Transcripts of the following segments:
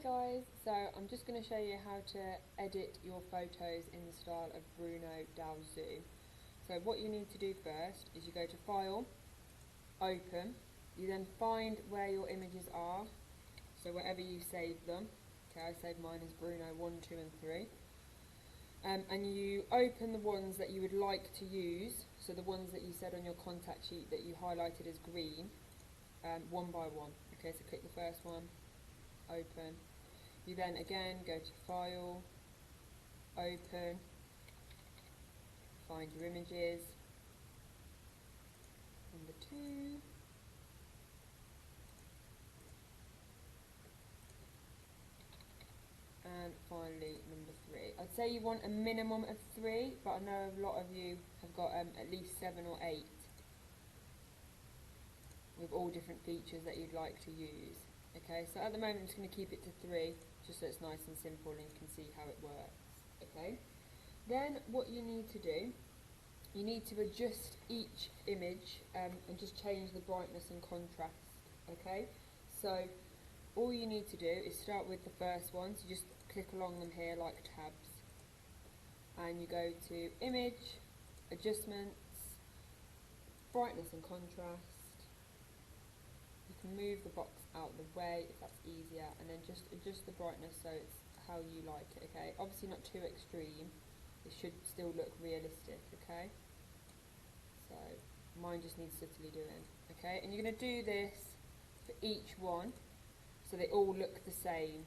guys, so I'm just going to show you how to edit your photos in the style of Brno Zoo. So what you need to do first is you go to File, Open, you then find where your images are, so wherever you save them. Okay, I saved mine as Brno 1, 2 and 3. And you open the ones that you would like to use, so the ones that you said on your contact sheet that you highlighted as green, one by one. Okay, so click the first one, open. You then again go to File, Open, find your images, number 2, and finally number 3. I'd say you want a minimum of 3, but I know a lot of you have got at least 7 or 8 with all different features that you'd like to use. Okay, so at the moment I'm just going to keep it to 3, just so it's nice and simple and you can see how it works. Okay, then what you need to do, you need to adjust each image and just change the brightness and contrast. Okay, so all you need to do is start with the first one, so just click along them here like tabs, and you go to Image, Adjustments, Brightness and Contrast. You can move the box out of the way if that's easier, and then just adjust the brightness so it's how you like it. Okay, obviously not too extreme, it should still look realistic. Okay, so mine just needs subtly doing. Okay, and you're going to do this for each one so they all look the same.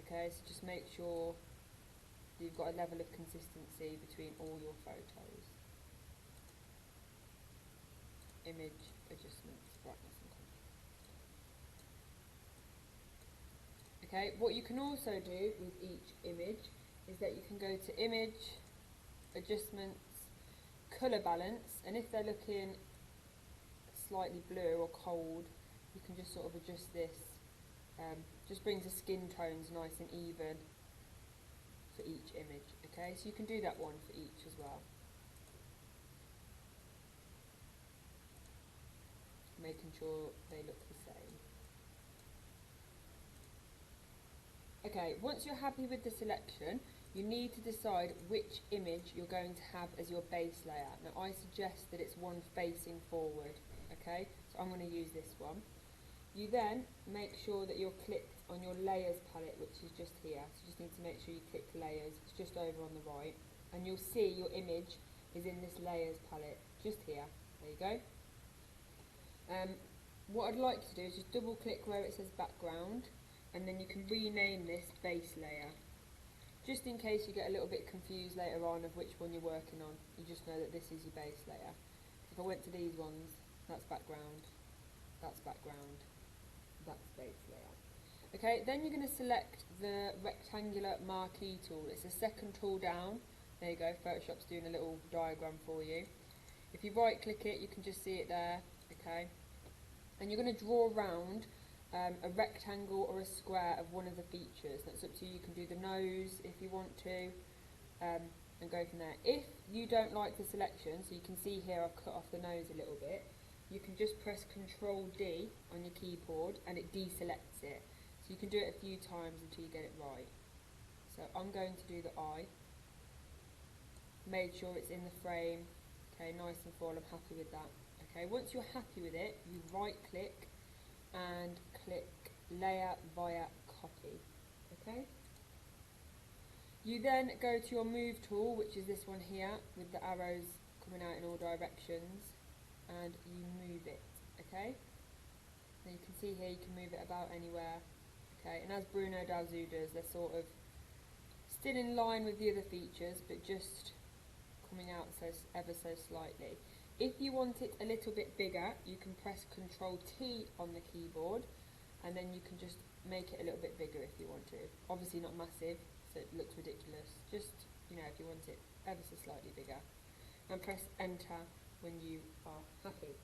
Okay, so just make sure you've got a level of consistency between all your photos. Image, adjustments, brightness and contrast. Okay, what you can also do with each image is that you can go to Image, Adjustments, Colour Balance, and if they're looking slightly blue or cold, you can just sort of adjust this. Just brings the skin tones nice and even for each image. Okay, so you can do that one for each as well. Making sure they look the same. Okay, once you're happy with the selection, you need to decide which image you're going to have as your base layer. Now I suggest that it's one facing forward. Okay, so I'm going to use this one. You then make sure that you're clicked on your layers palette, which is just here. So you just need to make sure you click layers, it's just over on the right, and you'll see your image is in this layers palette, just here. There you go. What I'd like to do is just double click where it says background, and then you can rename this base layer. Just in case you get a little bit confused later on of which one you're working on, you just know that this is your base layer. If I went to these ones, that's background, that's background, that's base layer. Okay, then you're going to select the rectangular marquee tool. It's the second tool down. There you go, Photoshop's doing a little diagram for you. If you right click it, you can just see it there. Okay, and you're going to draw around a rectangle or a square of one of the features. That's up to you. You can do the nose if you want to, and go from there. If you don't like the selection, so you can see here I've cut off the nose a little bit, you can just press Ctrl D on your keyboard and it deselects it. So you can do it a few times until you get it right. So I'm going to do the eye. Made sure it's in the frame. Okay, nice and full, I'm happy with that. Okay, once you're happy with it, you right click and click Layer via Copy. Okay. You then go to your Move tool, which is this one here with the arrows coming out in all directions, and you move it. Okay. Now you can see here you can move it about anywhere. Okay, and as Brno Zoo does, they're sort of still in line with the other features, but just coming out ever so slightly. If you want it a little bit bigger, you can press Ctrl T on the keyboard, and then you can just make it a little bit bigger if you want to. Obviously not massive, so it looks ridiculous. Just, you know, if you want it ever so slightly bigger. And press Enter when you are happy.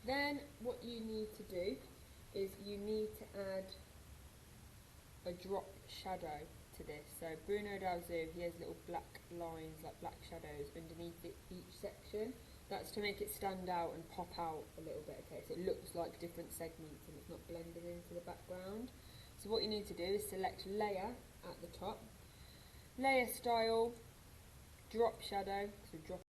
Then what you need to do is you need to add a drop shadow to this. So Brno Zoo, he has little black lines, like black shadows underneath each section. That's to make it stand out and pop out a little bit. Okay, so it looks like different segments and it's not blended into the background. So what you need to do is select layer at the top, layer style, drop shadow, so drop